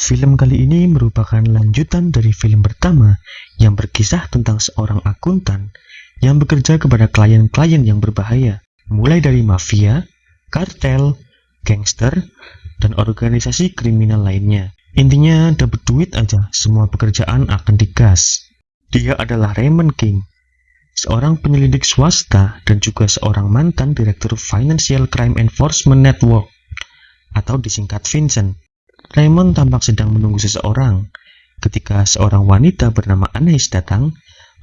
Film kali ini merupakan lanjutan dari film pertama yang berkisah tentang seorang akuntan yang bekerja kepada klien-klien yang berbahaya, mulai dari mafia, kartel, gangster, dan organisasi kriminal lainnya. Intinya dapat duit aja, semua pekerjaan akan digas. Dia adalah Raymond King, seorang penyelidik swasta dan juga seorang mantan direktur Financial Crime Enforcement Network, atau disingkat Vincent. Raymond tampak sedang menunggu seseorang. Ketika seorang wanita bernama Anais datang,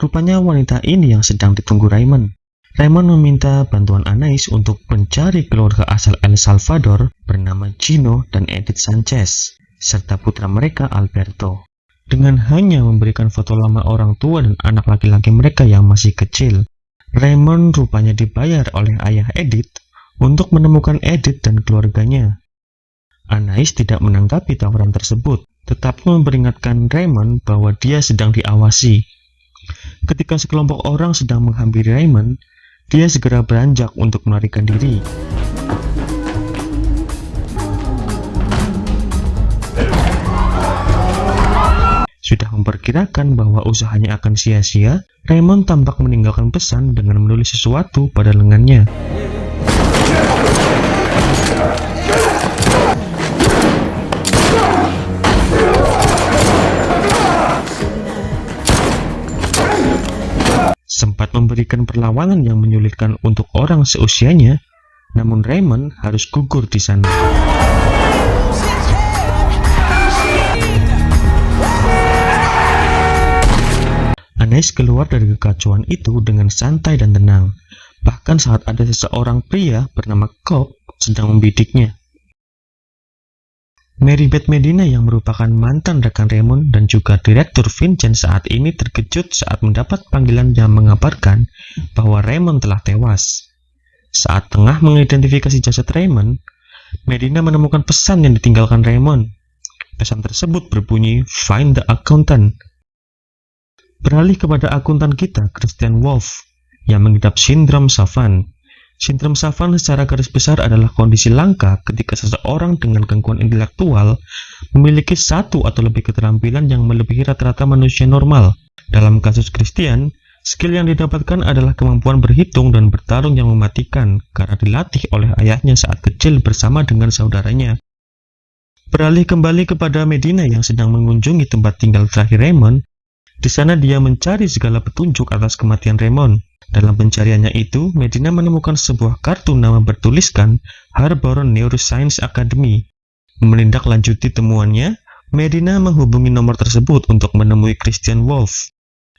rupanya wanita ini yang sedang ditunggu Raymond. Raymond meminta bantuan Anais untuk mencari keluarga asal El Salvador bernama Gino dan Edith Sanchez, serta putra mereka Alberto. Dengan hanya memberikan foto lama orang tua dan anak laki-laki mereka yang masih kecil, Raymond rupanya dibayar oleh ayah Edith untuk menemukan Edith dan keluarganya. Anais tidak menanggapi tawaran tersebut, tetapi memperingatkan Raymond bahwa dia sedang diawasi. Ketika sekelompok orang sedang menghampiri Raymond, dia segera beranjak untuk melarikan diri. Sudah memperkirakan bahwa usahanya akan sia-sia, Raymond tampak meninggalkan pesan dengan menulis sesuatu pada lengannya. Sempat memberikan perlawanan yang menyulitkan untuk orang seusianya, namun Raymond harus gugur di sana. Anais keluar dari kekacauan itu dengan santai dan tenang, bahkan saat ada seseorang pria bernama Cobb sedang membidiknya. Mary Beth Medina yang merupakan mantan rekan Raymond dan juga direktur Vincent saat ini terkejut saat mendapat panggilan yang mengabarkan bahwa Raymond telah tewas. Saat tengah mengidentifikasi jasad Raymond, Medina menemukan pesan yang ditinggalkan Raymond. Pesan tersebut berbunyi, "Find the accountant." Beralih kepada akuntan kita, Christian Wolff, yang mengidap sindrom Savant. Sindrom Savant secara garis besar adalah kondisi langka ketika seseorang dengan gangguan intelektual memiliki satu atau lebih keterampilan yang melebihi rata-rata manusia normal. Dalam kasus Christian, skill yang didapatkan adalah kemampuan berhitung dan bertarung yang mematikan karena dilatih oleh ayahnya saat kecil bersama dengan saudaranya. Beralih kembali kepada Medina yang sedang mengunjungi tempat tinggal terakhir Raymond. Di sana dia mencari segala petunjuk atas kematian Raymond. Dalam pencariannya itu, Medina menemukan sebuah kartu nama bertuliskan Harbor Neuroscience Academy. Menindaklanjuti temuannya, Medina menghubungi nomor tersebut untuk menemui Christian Wolff.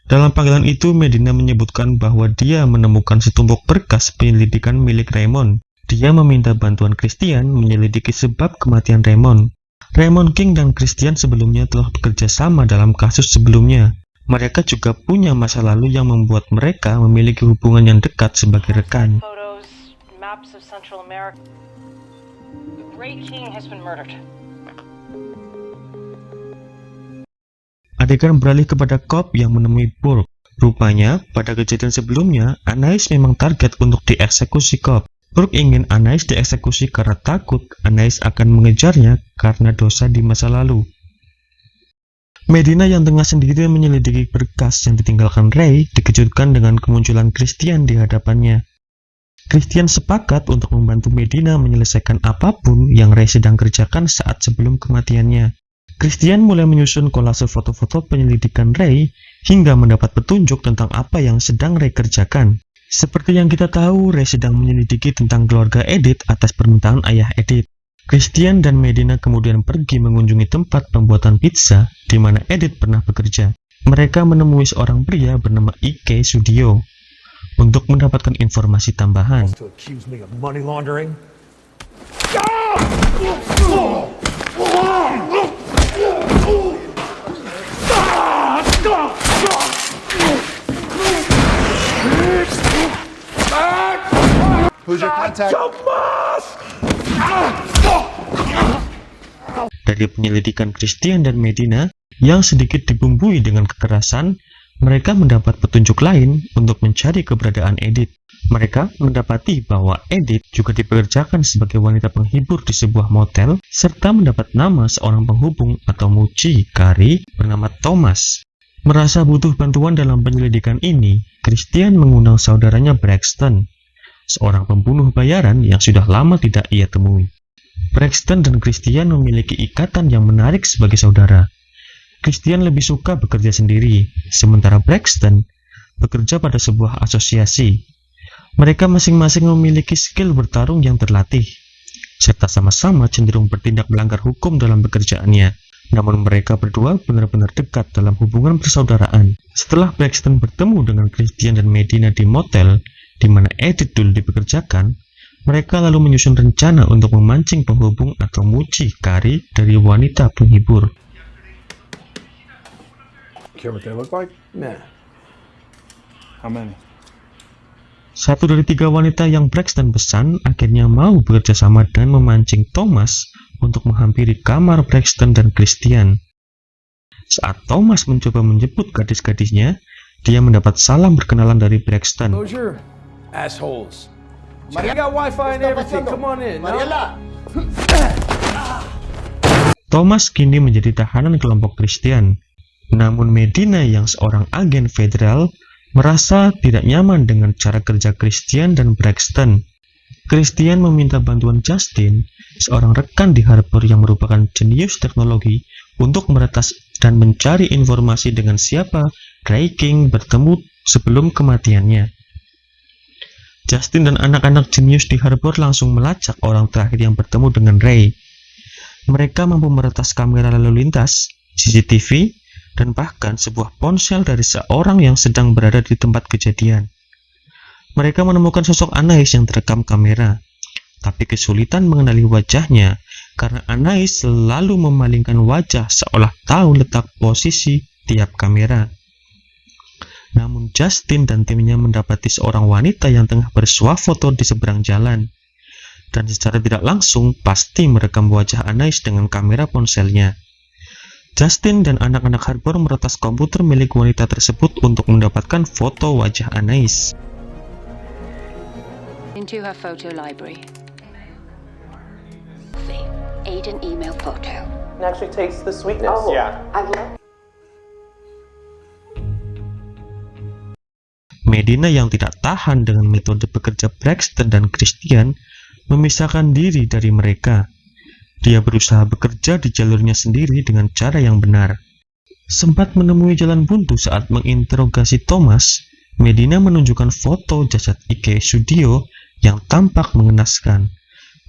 Dalam panggilan itu, Medina menyebutkan bahwa dia menemukan setumpuk berkas penyelidikan milik Raymond. Dia meminta bantuan Christian menyelidiki sebab kematian Raymond. Raymond King dan Christian sebelumnya telah bekerja sama dalam kasus sebelumnya. Mereka juga punya masa lalu yang membuat mereka memiliki hubungan yang dekat sebagai rekan. Adegan beralih kepada Cobb yang menemui Burke. Rupanya, pada kejadian sebelumnya, Anais memang target untuk dieksekusi Cobb. Burke ingin Anais dieksekusi karena takut Anais akan mengejarnya karena dosa di masa lalu. Medina yang tengah sendiri menyelidiki berkas yang ditinggalkan Ray dikejutkan dengan kemunculan Christian di hadapannya. Christian sepakat untuk membantu Medina menyelesaikan apapun yang Ray sedang kerjakan saat sebelum kematiannya. Christian mulai menyusun kolase foto-foto penyelidikan Ray hingga mendapat petunjuk tentang apa yang sedang Ray kerjakan. Seperti yang kita tahu, Ray sedang menyelidiki tentang keluarga Edith atas permintaan ayah Edith. Christian dan Medina kemudian pergi mengunjungi tempat pembuatan pizza di mana Edith pernah bekerja. Mereka menemui seorang pria bernama Ike Sudio untuk mendapatkan informasi tambahan. Who's your contact? Dari penyelidikan Christian dan Medina yang sedikit dibumbui dengan kekerasan, Mereka mendapat petunjuk lain untuk mencari keberadaan Edith. Mereka mendapati bahwa Edith juga dipekerjakan sebagai wanita penghibur di sebuah motel, serta mendapat nama seorang penghubung atau mucikari bernama Thomas. Merasa butuh bantuan dalam penyelidikan ini, Christian mengundang saudaranya Braxton, seorang pembunuh bayaran yang sudah lama tidak ia temui. Braxton dan Christian memiliki ikatan yang menarik sebagai saudara. Christian lebih suka bekerja sendiri, sementara Braxton bekerja pada sebuah asosiasi. Mereka masing-masing memiliki skill bertarung yang terlatih, serta sama-sama cenderung bertindak melanggar hukum dalam pekerjaannya. Namun mereka berdua benar-benar dekat dalam hubungan persaudaraan. Setelah Braxton bertemu dengan Christian dan Medina di motel di mana Edith dulu dipekerjakan, mereka lalu menyusun rencana untuk memancing penghubung atau mucikari dari wanita penghibur. Care what they look like? Nah. How many? Satu dari 3 wanita yang Braxton pesan akhirnya mau bekerja sama dan memancing Thomas untuk menghampiri kamar Braxton dan Christian. Saat Thomas mencoba menjemput gadis-gadisnya, dia mendapat salam berkenalan dari Braxton. Closure, assholes. You got Wi-Fi and everything. Come on in. No? Thomas kini menjadi tahanan kelompok Christian. Namun Medina yang seorang agen federal merasa tidak nyaman dengan cara kerja Christian dan Braxton. Christian meminta bantuan Justin, seorang rekan di Harbor yang merupakan jenius teknologi, untuk meretas dan mencari informasi dengan siapa Ray King bertemu sebelum kematiannya. Justin dan anak-anak jenius di Harbor langsung melacak orang terakhir yang bertemu dengan Ray. Mereka mampu meretas kamera lalu lintas, CCTV, dan bahkan sebuah ponsel dari seorang yang sedang berada di tempat kejadian. Mereka menemukan sosok Anais yang terekam kamera, tapi kesulitan mengenali wajahnya karena Anais selalu memalingkan wajah seolah tahu letak posisi tiap kamera. Namun Justin dan timnya mendapati seorang wanita yang tengah bersuah foto di seberang jalan, dan secara tidak langsung pasti merekam wajah Anais dengan kamera ponselnya. Justin dan anak-anak Harbor meretas komputer milik wanita tersebut untuk mendapatkan foto wajah Anais. Into her photo library. Aid an email photo. It actually tastes the sweetness. Oh, yeah. I love. Medina yang tidak tahan dengan metode bekerja Braxton dan Christian memisahkan diri dari mereka. Dia berusaha bekerja di jalurnya sendiri dengan cara yang benar. Sempat menemui jalan buntu saat menginterogasi Thomas, Medina menunjukkan foto jasad Ike Sudio yang tampak mengenaskan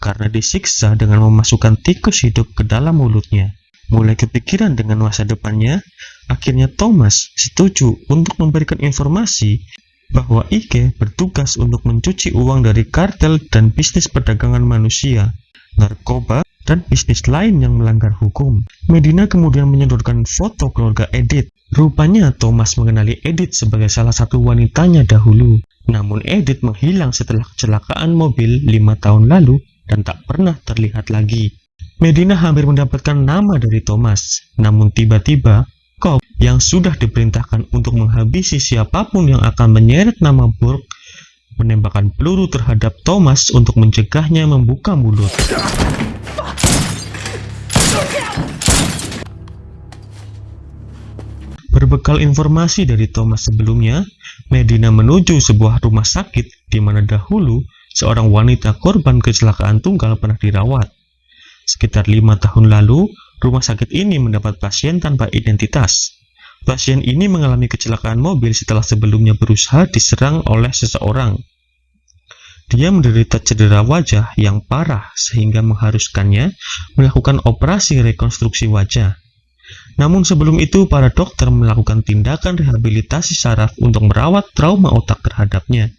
karena disiksa dengan memasukkan tikus hidup ke dalam mulutnya. Mulai kepikiran dengan masa depannya, akhirnya Thomas setuju untuk memberikan informasi bahwa Ike bertugas untuk mencuci uang dari kartel dan bisnis perdagangan manusia, narkoba, dan bisnis lain yang melanggar hukum. Medina kemudian menyodorkan foto keluarga Edith. Rupanya Thomas mengenali Edith sebagai salah satu wanitanya dahulu. Namun Edith menghilang setelah kecelakaan mobil 5 tahun lalu dan tak pernah terlihat lagi. Medina hampir mendapatkan nama dari Thomas, namun tiba-tiba Cobb yang sudah diperintahkan untuk menghabisi siapapun yang akan menyeret nama Burke menembakkan peluru terhadap Thomas untuk mencegahnya membuka mulut. Berbekal informasi dari Thomas sebelumnya, Medina menuju sebuah rumah sakit di mana dahulu seorang wanita korban kecelakaan tunggal pernah dirawat. Sekitar 5 tahun lalu, rumah sakit ini mendapat pasien tanpa identitas. Pasien ini mengalami kecelakaan mobil setelah sebelumnya berusaha diserang oleh seseorang. Dia menderita cedera wajah yang parah sehingga mengharuskannya melakukan operasi rekonstruksi wajah. Namun sebelum itu, para dokter melakukan tindakan rehabilitasi saraf untuk merawat trauma otak terhadapnya.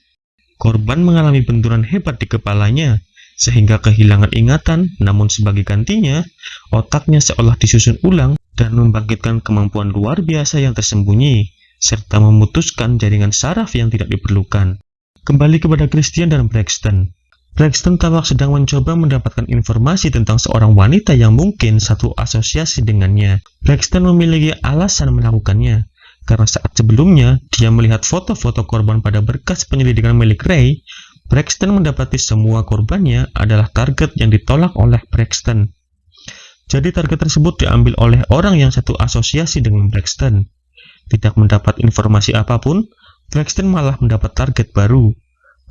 Korban mengalami benturan hebat di kepalanya, sehingga kehilangan ingatan, namun sebagai gantinya, otaknya seolah disusun ulang dan membangkitkan kemampuan luar biasa yang tersembunyi, serta memutuskan jaringan saraf yang tidak diperlukan. Kembali kepada Christian dan Braxton. Braxton tampak sedang mencoba mendapatkan informasi tentang seorang wanita yang mungkin satu asosiasi dengannya. Braxton memiliki alasan melakukannya, karena saat sebelumnya dia melihat foto-foto korban pada berkas penyelidikan milik Ray, Braxton mendapati semua korbannya adalah target yang ditolak oleh Braxton. Jadi target tersebut diambil oleh orang yang satu asosiasi dengan Braxton. Tidak mendapat informasi apapun, Braxton malah mendapat target baru.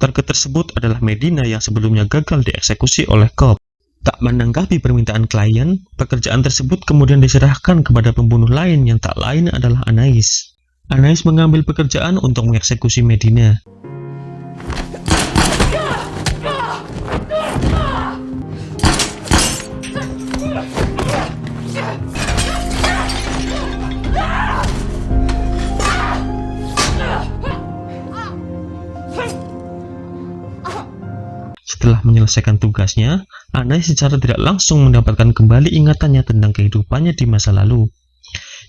Target tersebut adalah Medina yang sebelumnya gagal dieksekusi oleh Cobb. Tak menanggapi permintaan klien, pekerjaan tersebut kemudian diserahkan kepada pembunuh lain yang tak lain adalah Anais. Anais mengambil pekerjaan untuk mengeksekusi Medina. Setelah menyelesaikan tugasnya, Anais secara tidak langsung mendapatkan kembali ingatannya tentang kehidupannya di masa lalu.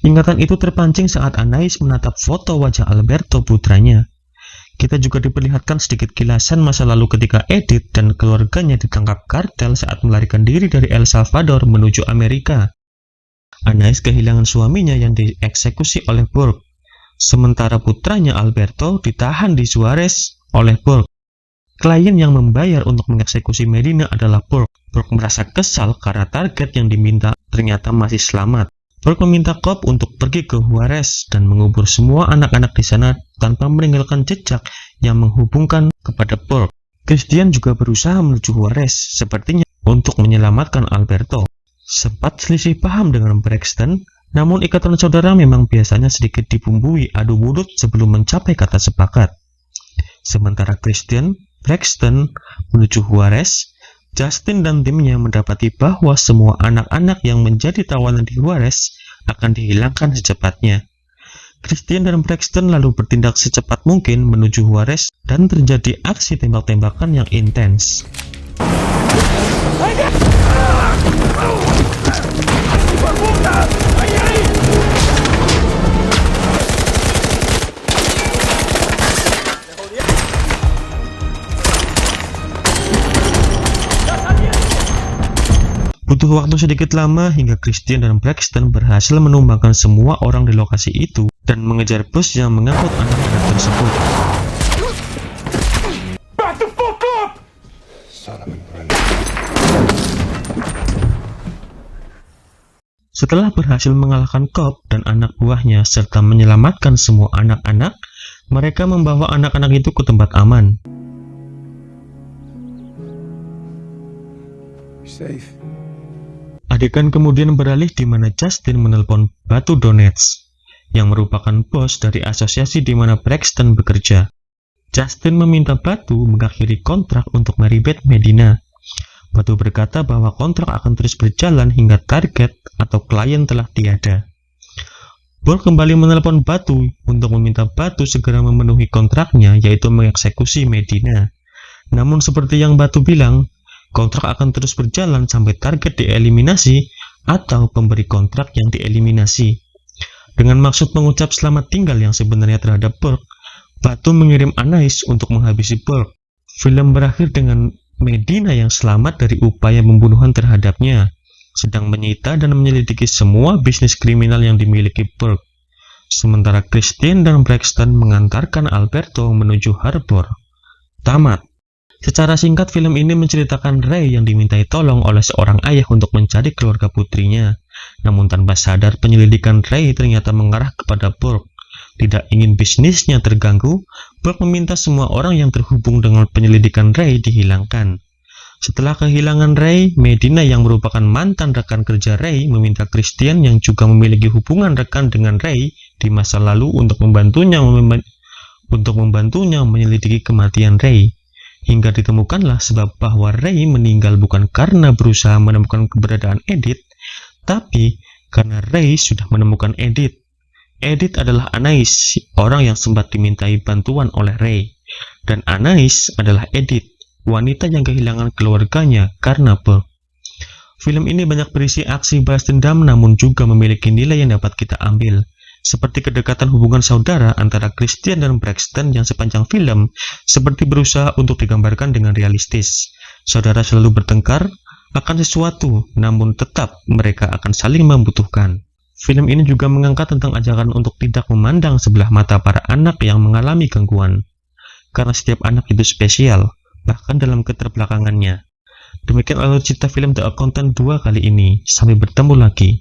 Ingatan itu terpancing saat Anais menatap foto wajah Alberto, putranya. Kita juga diperlihatkan sedikit kilasan masa lalu ketika Edith dan keluarganya ditangkap kartel saat melarikan diri dari El Salvador menuju Amerika. Anais kehilangan suaminya yang dieksekusi oleh Burke, sementara putranya Alberto ditahan di Juarez oleh Burke. Klien yang membayar untuk mengeksekusi Medina adalah Burke. Burke merasa kesal karena target yang diminta ternyata masih selamat. Burke meminta Cobb untuk pergi ke Juarez dan mengubur semua anak-anak di sana tanpa meninggalkan jejak yang menghubungkan kepada Burke. Christian juga berusaha menuju Juarez, sepertinya untuk menyelamatkan Alberto. Sempat selisih paham dengan Braxton, namun ikatan saudara memang biasanya sedikit dibumbui adu mulut sebelum mencapai kata sepakat. Sementara Christian, Braxton menuju Juarez, Justin dan timnya mendapati bahwa semua anak-anak yang menjadi tawanan di Juarez akan dihilangkan secepatnya. Christian dan Braxton lalu bertindak secepat mungkin menuju Juarez dan terjadi aksi tembak-tembakan yang intens. Butuh waktu sedikit lama hingga Christian dan Braxton berhasil menumbangkan semua orang di lokasi itu dan mengejar bus yang mengangkut anak-anak tersebut. Back the fuck up! Setelah berhasil mengalahkan Cobb dan anak buahnya serta menyelamatkan semua anak-anak, mereka membawa anak-anak itu ke tempat aman. Safe. Adegan kemudian beralih di mana Justin menelpon Batu Donets, yang merupakan bos dari asosiasi di mana Braxton bekerja. Justin meminta Batu mengakhiri kontrak untuk Maribeth Medina. Batu berkata bahwa kontrak akan terus berjalan hingga target atau klien telah tiada. Burke kembali menelpon Batu untuk meminta Batu segera memenuhi kontraknya, yaitu mengeksekusi Medina. Namun seperti yang Batu bilang, kontrak akan terus berjalan sampai target dieliminasi atau pemberi kontrak yang dieliminasi. Dengan maksud mengucap selamat tinggal yang sebenarnya terhadap Burke, Batu mengirim Anais untuk menghabisi Burke. Film berakhir dengan Medina yang selamat dari upaya pembunuhan terhadapnya, sedang menyita dan menyelidiki semua bisnis kriminal yang dimiliki Burke. Sementara Christian dan Braxton mengantarkan Alberto menuju Harbor. Tamat. Secara singkat, film ini menceritakan Ray yang dimintai tolong oleh seorang ayah untuk mencari keluarga putrinya. Namun tanpa sadar, penyelidikan Ray ternyata mengarah kepada Burke. Tidak ingin bisnisnya terganggu, Burke meminta semua orang yang terhubung dengan penyelidikan Ray dihilangkan. Setelah kehilangan Ray, Medina yang merupakan mantan rekan kerja Ray meminta Christian yang juga memiliki hubungan rekan dengan Ray di masa lalu untuk membantunya menyelidiki kematian Ray. Hingga ditemukanlah sebab bahwa Ray meninggal bukan karena berusaha menemukan keberadaan Edith, tapi karena Ray sudah menemukan Edith. Edith adalah Anais, orang yang sempat dimintai bantuan oleh Ray. Dan Anais adalah Edith, wanita yang kehilangan keluarganya karena Burke. Film ini banyak berisi aksi balas dendam namun juga memiliki nilai yang dapat kita ambil. Seperti kedekatan hubungan saudara antara Christian dan Braxton yang sepanjang film seperti berusaha untuk digambarkan dengan realistis. Saudara selalu bertengkar akan sesuatu, namun tetap mereka akan saling membutuhkan. Film ini juga mengangkat tentang ajakan untuk tidak memandang sebelah mata para anak yang mengalami gangguan, karena setiap anak itu spesial, bahkan dalam keterbelakangannya. Demikian alur cerita film The Accountant 2 kali ini. Sampai bertemu lagi.